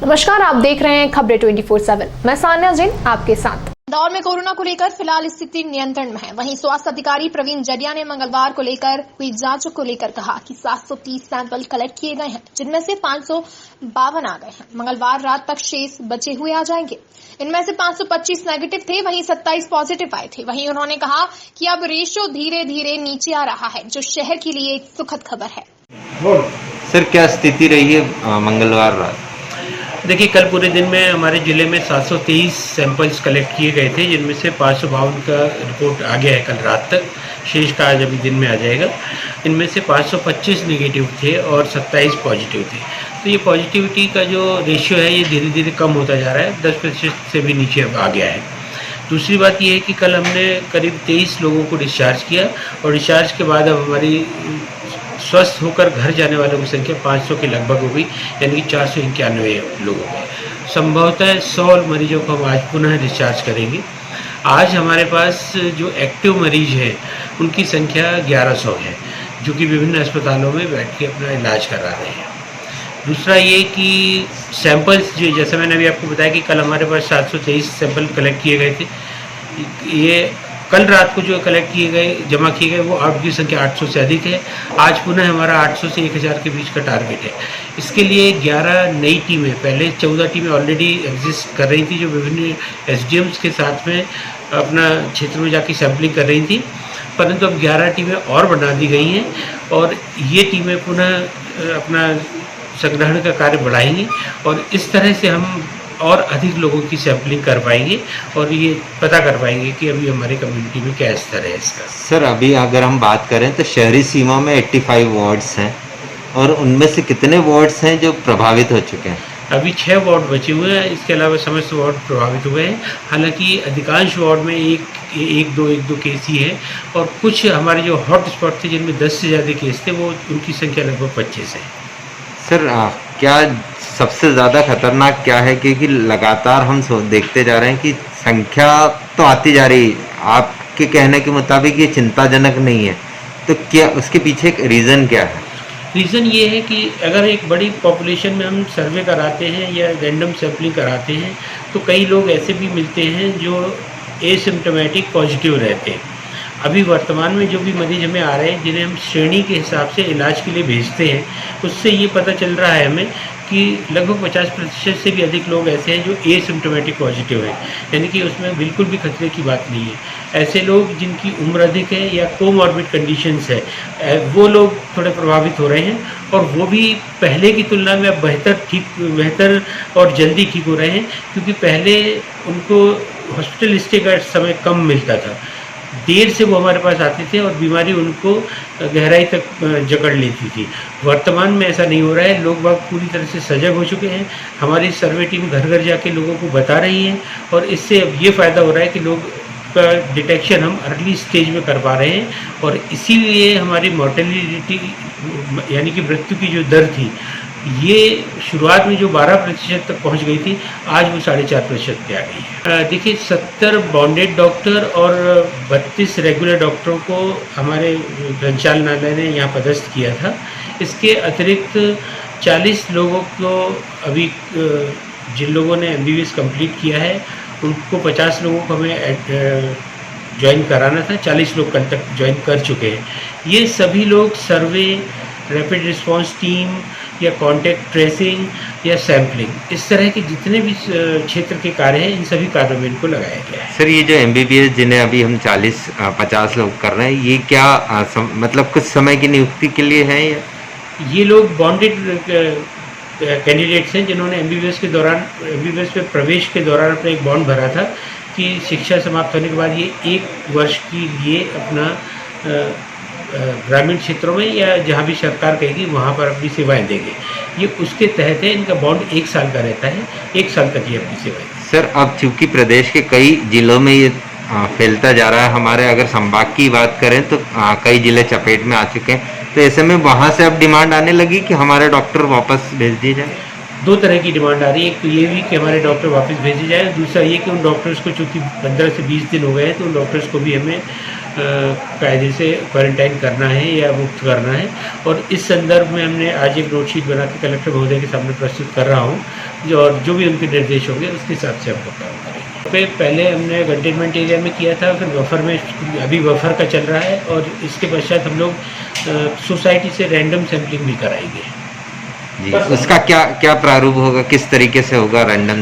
नमस्कार, आप देख रहे हैं खबरें 24/7। मैं सान्या जैन आपके साथ। इंदौर में कोरोना को लेकर फिलहाल स्थिति नियंत्रण में है। वहीं स्वास्थ्य अधिकारी प्रवीण जडिया ने मंगलवार को लेकर हुई जांच को लेकर कहा कि 730 सैंपल कलेक्ट किए गए हैं, जिनमें से 552 आ गए हैं। मंगलवार रात तक शेष बचे हुए आ जाएंगे। इनमें से 525 नेगेटिव थे, वहीं 27 पॉजिटिव आए थे। वहीं उन्होंने कहा कि अब रेशो धीरे धीरे नीचे आ रहा है, जो शहर के लिए एक सुखद खबर है। सर, क्या स्थिति रही है मंगलवार रात? देखिए, कल पूरे दिन में हमारे ज़िले में 723 सैंपल्स कलेक्ट किए गए थे, जिनमें से 552 का रिपोर्ट आ गया है कल रात तक। शेष का आज अभी दिन में आ जाएगा। इनमें से 525 नेगेटिव थे और 27 पॉजिटिव थे। तो ये पॉजिटिविटी का जो रेशियो है ये धीरे धीरे कम होता जा रहा है, 10% से भी नीचे अब आ गया है। दूसरी बात ये है कि कल हमने करीब 23 लोगों को डिस्चार्ज किया और डिस्चार्ज के बाद अब हमारी स्वस्थ होकर घर जाने वालों की संख्या 500 के लगभग हो गई, यानी कि 491 लोगों की। संभवतः 100 मरीजों को हम आज पुनः डिस्चार्ज करेंगे। आज हमारे पास जो एक्टिव मरीज हैं उनकी संख्या 1100 है, जो कि विभिन्न अस्पतालों में बैठ के अपना इलाज करा रहे हैं। दूसरा ये कि सैंपल्स जो, जैसे मैंने अभी आपको बताया कि कल हमारे पास 723 सैंपल कलेक्ट किए गए थे। ये कल रात को जो कलेक्ट किए गए, जमा किए गए, वो आउट की संख्या 800 से अधिक है। आज पुनः हमारा 800 से 1000 के बीच का टारगेट है। इसके लिए 11 नई टीमें, पहले 14 टीमें ऑलरेडी एग्जिस्ट कर रही थी, जो विभिन्न एसडीएम्स के साथ में अपना क्षेत्र में जाके सैम्पलिंग कर रही थी, परंतु अब 11 टीमें और बना दी गई हैं और ये टीमें पुनः अपना संग्रहण का कार्य बढ़ाएंगी और इस तरह से हम और अधिक लोगों की सैम्पलिंग कर पाएंगे और ये पता कर पाएंगे कि अभी हमारे कम्युनिटी में क्या स्तर है इसका। सर, अभी अगर हम बात करें तो शहरी सीमा में 85 वार्ड्स हैं और उनमें से कितने वार्ड्स हैं जो प्रभावित हो चुके हैं? अभी 6 वार्ड बचे हुए हैं, इसके अलावा समस्त वार्ड प्रभावित हुए हैं। हालांकि अधिकांश वार्ड में एक दो केस ही है और कुछ हमारे जो हॉट स्पॉट थे जिनमें 10 से ज़्यादा केस थे, वो उनकी संख्या लगभग 25 है। सर, क्या सबसे ज़्यादा खतरनाक क्या है? क्योंकि लगातार हम देखते जा रहे हैं कि संख्या तो आती जा रही है, आपके कहने के मुताबिक ये चिंताजनक नहीं है, तो क्या उसके पीछे एक रीज़न क्या है? रीज़न ये है कि अगर एक बड़ी पॉपुलेशन में हम सर्वे कराते हैं या रैंडम सैम्पलिंग कराते हैं तो कई लोग ऐसे भी मिलते हैं जो एसिम्प्टोमेटिक पॉजिटिव रहते हैं। अभी वर्तमान में जो भी मरीज हमें आ रहे हैं, जिन्हें हम श्रेणी के हिसाब से इलाज के लिए भेजते हैं, उससे ये पता चल रहा है हमें कि लगभग 50% से भी अधिक लोग ऐसे हैं जो एसिम्प्टोमेटिक पॉजिटिव हैं, यानी कि उसमें बिल्कुल भी खतरे की बात नहीं है। ऐसे लोग जिनकी उम्र अधिक है या कोमॉर्बिड कंडीशंस है, वो लोग थोड़े प्रभावित हो रहे हैं और वो भी पहले की तुलना में अब बेहतर और जल्दी ठीक हो रहे हैं, क्योंकि पहले उनको हॉस्पिटल स्टे का समय कम मिलता था। देर से वो हमारे पास आते थे और बीमारी उनको गहराई तक जकड़ लेती थी। वर्तमान में ऐसा नहीं हो रहा है, लोग बाग पूरी तरह से सजग हो चुके हैं। हमारी सर्वे टीम घर घर जाके लोगों को बता रही है और इससे अब ये फ़ायदा हो रहा है कि लोग का डिटेक्शन हम अर्ली स्टेज में कर पा रहे हैं और इसीलिए हमारी मॉर्टेलिटी यानी कि मृत्यु की जो दर थी, ये शुरुआत में जो 12% तक पहुंच गई थी, आज वो 4.5% पे आ गई है। देखिए, 70 बॉन्डेड डॉक्टर और 32 रेगुलर डॉक्टरों को हमारे संचालनालय ने यहाँ पदस्थ किया था। इसके अतिरिक्त 40 लोगों को अभी जिन लोगों ने MBBS कंप्लीट किया है उनको 50 लोगों को हमें ज्वाइन कराना था। 40 लोग कल तक ज्वाइन कर चुके हैं। ये सभी लोग सर्वे, रैपिड रिस्पांस टीम या कॉन्टैक्ट ट्रेसिंग या सैम्पलिंग, इस तरह के जितने भी क्षेत्र के कार्य हैं, इन सभी कार्यों में इनको लगाया गया है। सर, ये जो MBBS जिन्हें अभी हम 40-50 लोग कर रहे हैं, ये क्या मतलब कुछ समय की नियुक्ति के लिए है या? ये लोग बॉन्डेड कैंडिडेट्स हैं जिन्होंने MBBS पे प्रवेश के दौरान अपना एक बॉन्ड भरा था कि शिक्षा समाप्त होने के बाद ये 1 वर्ष के लिए अपना ग्रामीण क्षेत्रों में या जहाँ भी सरकार कहेगी वहाँ पर अपनी सेवाएं देंगे। ये उसके तहत है। इनका बॉन्ड 1 साल का रहता है, 1 साल तक ये अपनी सेवाएं देंगे। सर, अब चूँकि प्रदेश के कई जिलों में ये फैलता जा रहा है, हमारे अगर संभाग की बात करें तो कई जिले चपेट में आ चुके हैं, तो ऐसे में वहाँ से अब डिमांड आने लगी कि हमारे डॉक्टर वापस भेज दिए जाए? 2 तरह की डिमांड आ रही है। एक तो ये भी कि हमारे डॉक्टर वापस भेजे जाए, दूसरा ये कि उन डॉक्टर्स को चूँकि 15 से 20 दिन हो गए हैं तो उन डॉक्टर्स को भी हमें कायदे से क्वारंटाइन करना है या मुक्त करना है। और इस संदर्भ में हमने आज एक नोटशीट बना के कलेक्टर महोदय के सामने प्रस्तुत कर रहा हूँ, जो भी उनके निर्देश होंगे उसके हिसाब से हम लोग काम करेंगे। पहले हमने कंटेनमेंट एरिया में किया था, फिर बफर में, अभी बफर का चल रहा है, और इसके पश्चात हम लोग सोसाइटी से रैंडम सैम्पलिंग भी कराएंगे। जी, उसका क्या प्रारूप होगा, किस तरीके से होगा रैंडम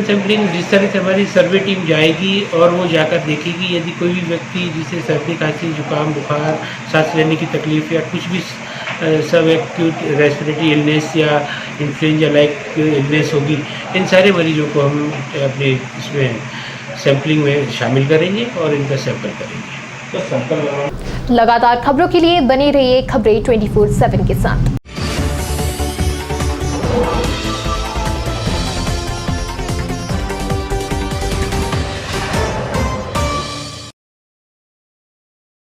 सैम्पलिंग? जिस तरह से हमारी सर्वे टीम जाएगी और वो जाकर देखेगी, यदि कोई भी व्यक्ति जिसे सर्दी, खांसी, जुकाम, बुखार, सांस लेने की तकलीफ या कुछ भी सब एक्यूट रेस्पिरेटरी इलनेस या इन्फ्लुएंजा लाइक इलनेस होगी, इन सारे मरीजों को हम अपने इसमें सैम्पलिंग में शामिल करेंगे और इनका सैंपल करेंगे। लगातार खबरों के लिए बने रहिए खबरें 24/7 के साथ।